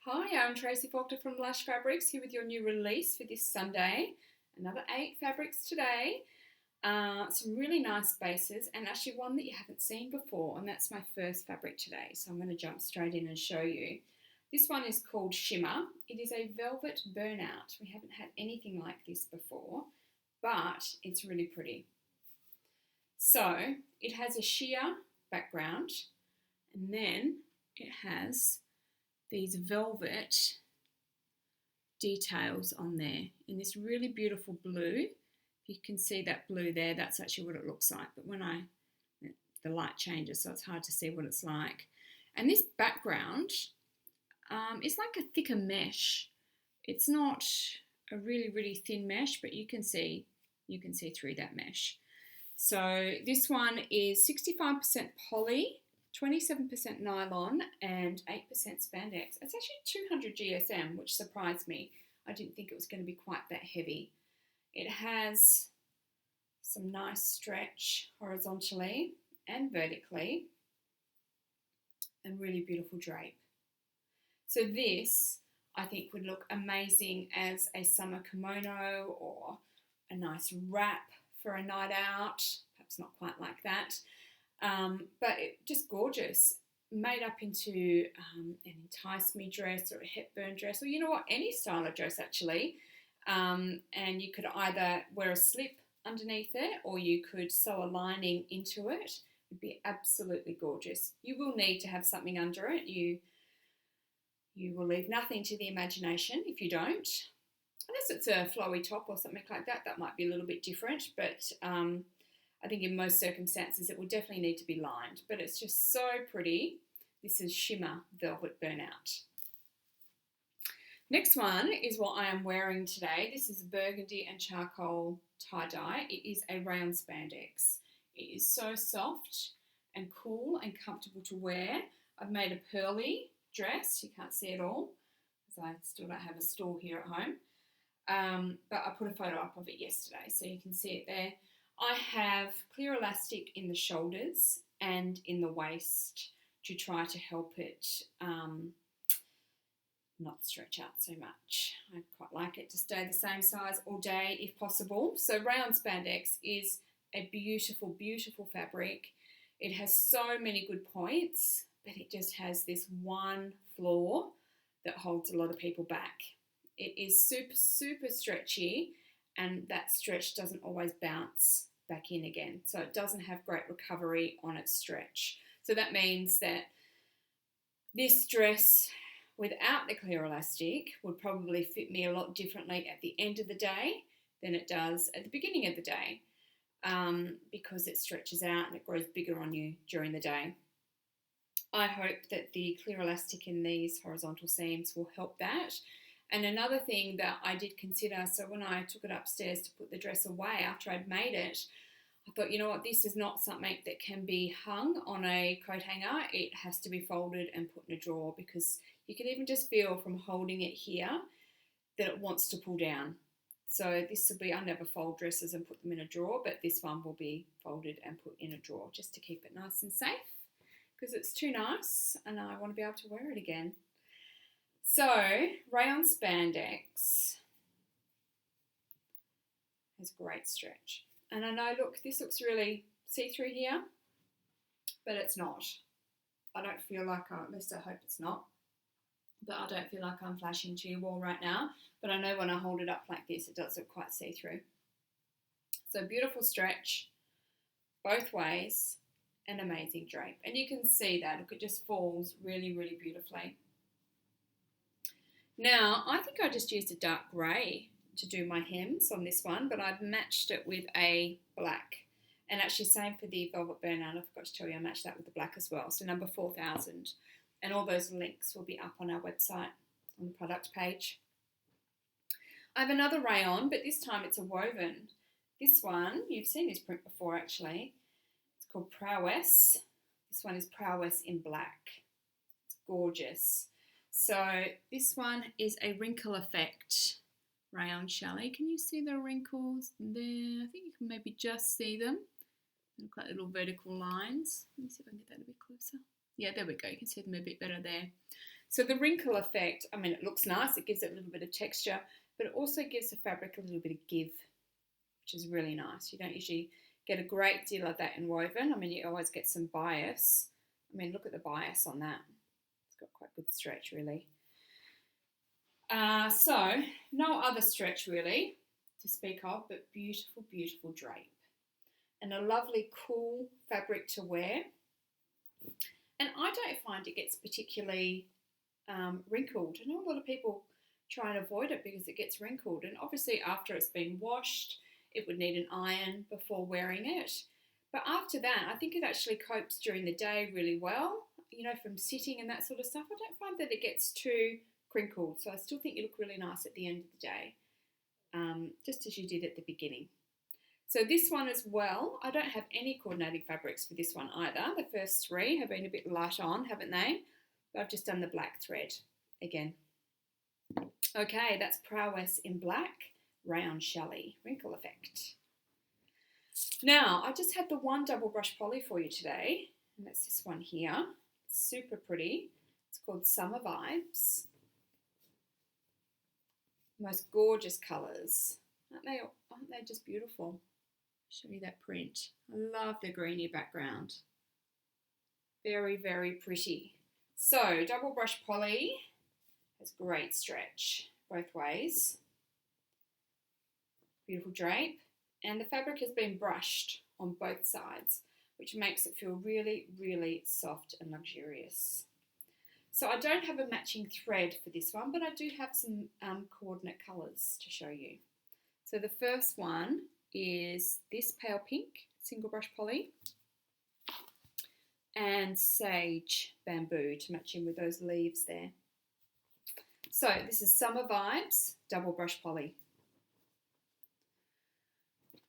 Hi, I'm Tracy Faulkner from Lush Fabrics here with your new release for this Sunday. Another 8 fabrics today. Some really nice bases and actually one that you haven't seen before, and that's my first fabric today. So I'm going to jump straight in and show you. This one is called Shimmer. It is a velvet burnout. We haven't had anything like this before, but it's really pretty. So it has a sheer background and then it has these velvet details on there in this really beautiful blue. You can see that blue there, that's actually what it looks like, but when the light changes, so it's hard to see what it's like. And this background is like a thicker mesh. It's not a really thin mesh, but you can see through that mesh. So this one is 65% poly, 27% nylon and 8% spandex. It's actually 200 GSM, which surprised me. I didn't think it was going to be quite that heavy. It has some nice stretch horizontally and vertically and really beautiful drape. So this, I think, would look amazing as a summer kimono or a nice wrap for a night out. Perhaps not quite like that. But just gorgeous, made up into an Entice Me dress or a Hepburn dress, or you know what, any style of dress actually. And you could either wear a slip underneath it or you could sew a lining into it. It would be absolutely gorgeous. You will need to have something under it. You will leave nothing to the imagination if you don't. Unless it's a flowy top or something like that, that might be a little bit different, but I think in most circumstances it will definitely need to be lined, but it's just so pretty. This is Shimmer Velvet Burnout. Next one is what I am wearing today. This is Burgundy and Charcoal Tie-Dye. It is a rayon spandex. It is so soft and cool and comfortable to wear. I've made a pearly dress. You can't see it all because I still don't have a stall here at home. But I put a photo up of it yesterday so you can see it there. I have clear elastic in the shoulders and in the waist to try to help it not stretch out so much. I quite like it to stay the same size all day if possible. So rayon spandex is a beautiful fabric. It has so many good points, but it just has this one flaw that holds a lot of people back. It is super stretchy, and that stretch doesn't always bounce back in again. So it doesn't have great recovery on its stretch. So that means that this dress without the clear elastic would probably fit me a lot differently at the end of the day than it does at the beginning of the day, because it stretches out and it grows bigger on you during the day. I hope that the clear elastic in these horizontal seams will help that. And another thing that I did consider, so when I took it upstairs to put the dress away after I'd made it, I thought, you know what, this is not something that can be hung on a coat hanger. It has to be folded and put in a drawer, because you can even just feel from holding it here that it wants to pull down. So this will be, I never fold dresses and put them in a drawer, but this one will be folded and put in a drawer just to keep it nice and safe, because it's too nice and I want to be able to wear it again. So, rayon spandex has great stretch. And I know, look, this looks really see-through here, but it's not. I don't feel like, at least I hope it's not, but I don't feel like I'm flashing to you all right now. But I know when I hold it up like this, it does look quite see-through. So beautiful stretch, both ways, and amazing drape. And you can see that, look, it just falls really beautifully. Now, I think I just used a dark grey to do my hems on this one, but I've matched it with a black. And actually, same for the Velvet Burnout, I forgot to tell you, I matched that with the black as well. So number 4000. And all those links will be up on our website on the product page. I have another rayon, but this time it's a woven. This one, you've seen this print before actually. It's called Prowess. This one is Prowess in black. It's gorgeous. So this one is a wrinkle effect rayon challis. Can you see the wrinkles there? I think you can maybe just see them. They look like little vertical lines. Let me see if I can get that a bit closer. Yeah, there we go. You can see them a bit better there. So the wrinkle effect, I mean, it looks nice. It gives it a little bit of texture, but it also gives the fabric a little bit of give, which is really nice. You don't usually get a great deal of that in woven. I mean, you always get some bias. I mean, look at the bias on that. It's got quite good stretch, really. So no other stretch really to speak of, but beautiful, beautiful drape. And a lovely cool fabric to wear. And I don't find it gets particularly wrinkled. I know a lot of people try and avoid it because it gets wrinkled. And obviously after it's been washed, it would need an iron before wearing it. But after that, I think it actually copes during the day really well, you know, from sitting and that sort of stuff. I don't find that it gets too crinkled. So I still think you look really nice at the end of the day, just as you did at the beginning. So this one as well, I don't have any coordinating fabrics for this one either. The first three have been a bit light on, haven't they? But I've just done the black thread again. Okay, that's Prowess in black, Rayon Chalet, wrinkle effect. Now, I just had the one double brush poly for you today, and that's this one here. It's super pretty. It's called Summer Vibes. Most gorgeous colours. Aren't they just beautiful? Show you that print. I love the greeny background. Very, very pretty. So, double brush poly has great stretch both ways. Beautiful drape. And the fabric has been brushed on both sides, which makes it feel really, really soft and luxurious. So I don't have a matching thread for this one, but I do have some coordinate colours to show you. So the first one is this pale pink single brush poly and sage bamboo to match in with those leaves there. So this is Summer Vibes double brush poly.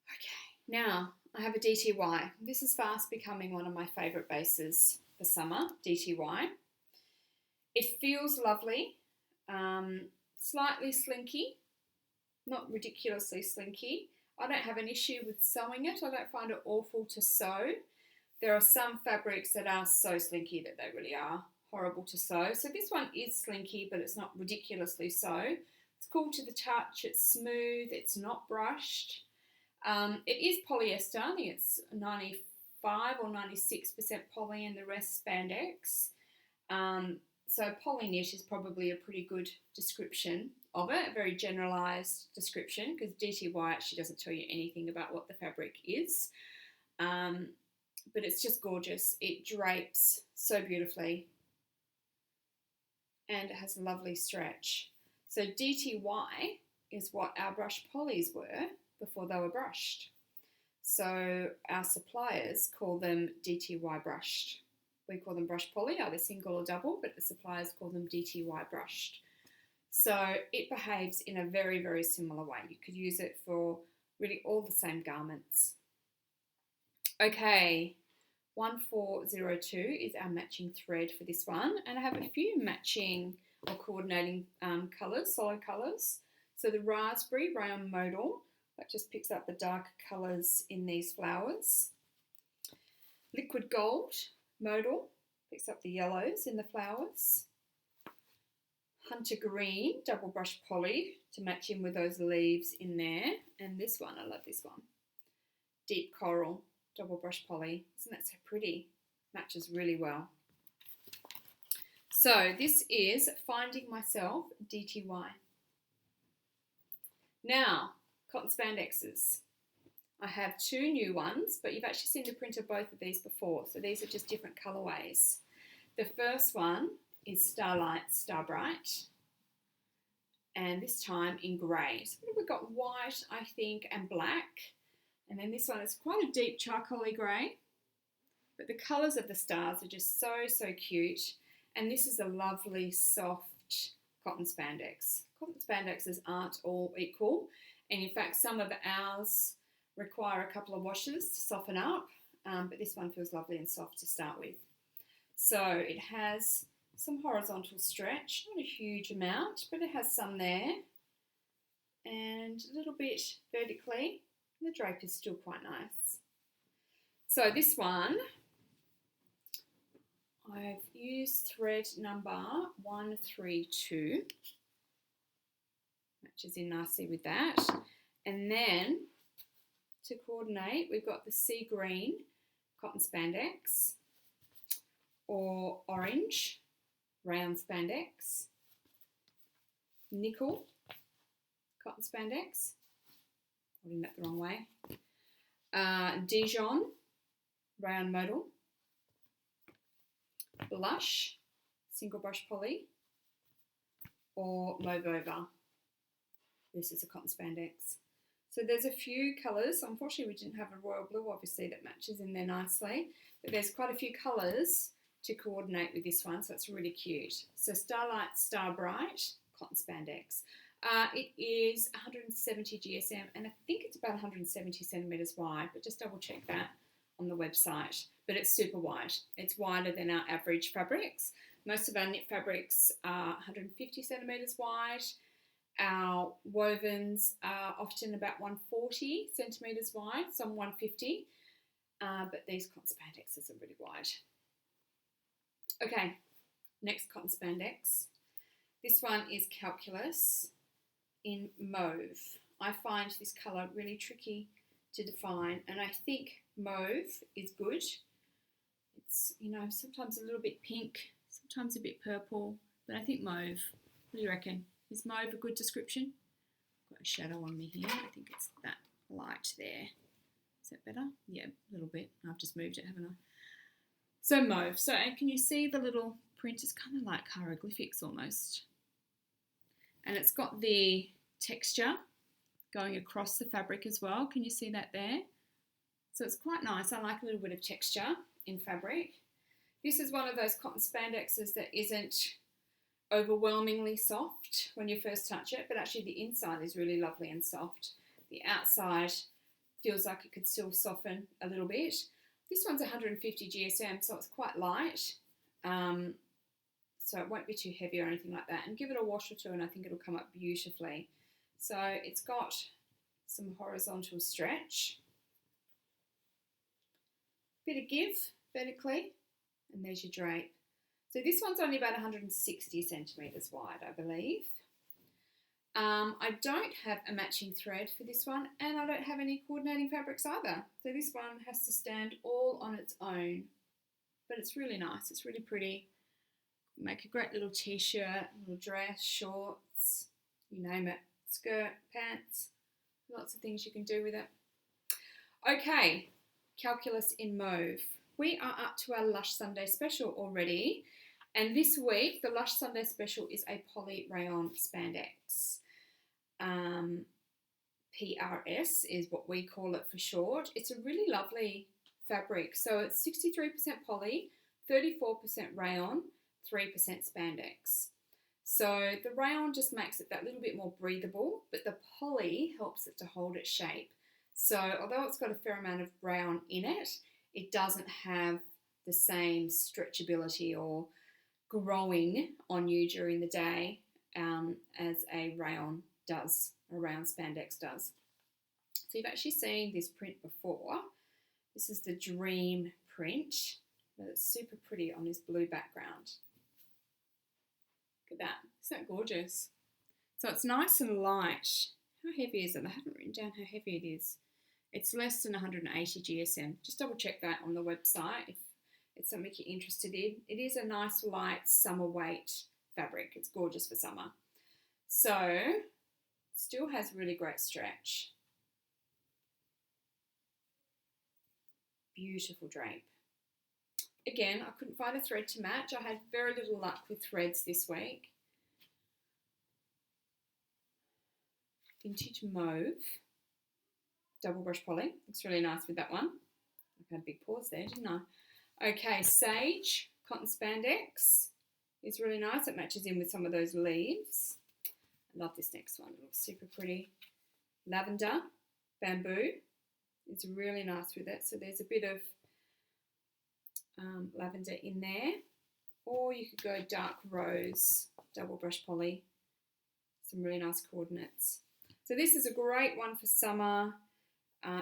Okay, now I have a DTY. This is fast becoming one of my favourite bases for summer, DTY. It feels lovely, slightly slinky, not ridiculously slinky. I don't have an issue with sewing it. I don't find it awful to sew. There are some fabrics that are so slinky that they really are horrible to sew. So this one is slinky, but it's not ridiculously so. It's cool to the touch. It's smooth. It's not brushed. It is polyester. I think it's 95 or 96% poly and the rest spandex. So poly knit is probably a pretty good description of it, a very generalised description, because DTY actually doesn't tell you anything about what the fabric is. But it's just gorgeous. It drapes so beautifully and it has a lovely stretch. So DTY is what our brush polys were before they were brushed. So our suppliers call them DTY brushed. We call them brush poly, either single or double, but the suppliers call them DTY brushed. So it behaves in a very, very similar way. You could use it for really all the same garments. Okay, 1402 is our matching thread for this one. And I have a few matching or coordinating colours, solid colours. So the raspberry rayon modal, that just picks up the darker colours in these flowers. Liquid gold modal, picks up the yellows in the flowers. Hunter green, double brush poly to match in with those leaves in there. And this one, I love this one. Deep coral, double brush poly. Isn't that so pretty? Matches really well. So this is Finding Myself DTY. Now, cotton spandexes. I have two new ones, but you've actually seen the print of both of these before, so these are just different colourways. The first one is Starlight, Starbright, and this time in grey. So we've got white, I think, and black, and then this one is quite a deep charcoaly grey, but the colours of the stars are just so, so cute, and this is a lovely, soft cotton spandex. Cotton spandexes aren't all equal, and in fact, some of ours require a couple of washes to soften up, but this one feels lovely and soft to start with. So it has some horizontal stretch, not a huge amount, but it has some there, and a little bit vertically. The drape is still quite nice. So this one, I've used thread number 132. Matches in nicely with that. And then to coordinate, we've got the sea green cotton spandex or orange rayon spandex, nickel cotton spandex, holding that the wrong way, Dijon rayon modal, Lush single brush poly, or Mauve. This is a cotton spandex. So there's a few colours. Unfortunately, we didn't have a royal blue, obviously, that matches in there nicely. But there's quite a few colours to coordinate with this one, so it's really cute. So Starlight, Star Bright, cotton spandex. It is 170 GSM, and I think it's about 170 centimetres wide, but just double check that on the website. But it's super wide. It's wider than our average fabrics. Most of our knit fabrics are 150 centimetres wide. Our wovens are often about 140 centimetres wide, some 150, but these cotton spandexes are really wide. Okay, next cotton spandex. This one is Calculus in Mauve. I find this colour really tricky to define, and I think Mauve is good. It's, you know, sometimes a little bit pink, sometimes a bit purple, but I think Mauve. What do you reckon? Is Mauve a good description? Got a shadow on me here. I think it's that light there. Is that better? Yeah, a little bit. I've just moved it, haven't I? So Mauve. So and can you see the little print? It's kind of like hieroglyphics almost. And it's got the texture going across the fabric as well. Can you see that there? So it's quite nice. I like a little bit of texture in fabric. This is one of those cotton spandexes that isn't overwhelmingly soft when you first touch it, but actually the inside is really lovely and soft. The outside feels like it could still soften a little bit. This one's 150 GSM, so it's quite light, so it won't be too heavy or anything like that. And give it a wash or two and I think it'll come up beautifully. So it's got some horizontal stretch, bit of give vertically, and there's your drape. So this one's only about 160 centimetres wide, I believe. I don't have a matching thread for this one, and I don't have any coordinating fabrics either. So this one has to stand all on its own. But it's really nice, it's really pretty. Make a great little t-shirt, little dress, shorts, you name it. Skirt, pants, lots of things you can do with it. Okay, Calculus in Mauve. We are up to our Lush Sunday special already. And this week, the Lush Sunday special is a poly rayon spandex. PRS is what we call it for short. It's a really lovely fabric. So it's 63% poly, 34% rayon, 3% spandex. So the rayon just makes it that little bit more breathable, but the poly helps it to hold its shape. So although it's got a fair amount of rayon in it, it doesn't have the same stretchability or growing on you during the day as a rayon does, a rayon spandex does. So you've actually seen this print before. This is the Dream print, but it's super pretty on this blue background. Look at that, isn't that gorgeous? So it's nice and light. How heavy is it? I haven't written down how heavy it is. It's less than 180 GSM. Just double check that on the website if it's something you're interested in. It is a nice light summer weight fabric. It's gorgeous for summer. So, still has really great stretch. Beautiful drape. Again, I couldn't find a thread to match. I had very little luck with threads this week. Vintage Mauve. Double brush poly. Looks really nice with that one. I had a big pause there, didn't I? Okay, Sage cotton spandex is really nice. It matches in with some of those leaves. I love this next one. It looks super pretty. Lavender bamboo is really nice with it. So there's a bit of lavender in there. Or you could go dark rose, double brush poly. Some really nice coordinates. So this is a great one for summer.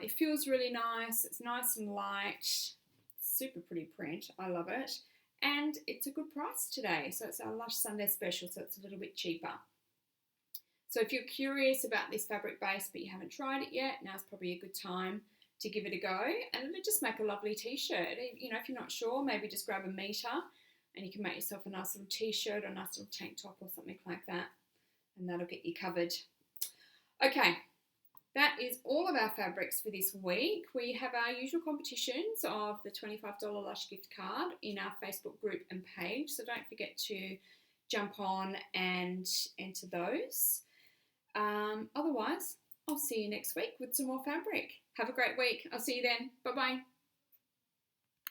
It feels really nice. It's nice and light. Super pretty print. I love it. and it's a good price today. So it's our Lush Sunday special, so it's a little bit cheaper. So if you're curious about this fabric base but you haven't tried it yet, now's probably a good time to give it a go, and it'll just make a lovely t-shirt. You know, if you're not sure, maybe just grab a meter and you can make yourself a nice little t-shirt or a nice little tank top or something like that, and that'll get you covered. Okay, that is all of our fabrics for this week. We have our usual competitions of the $25 Lush gift card in our Facebook group and page, so don't forget to jump on and enter those. Otherwise, I'll see you next week with some more fabric. Have a great week. I'll see you then. Bye-bye.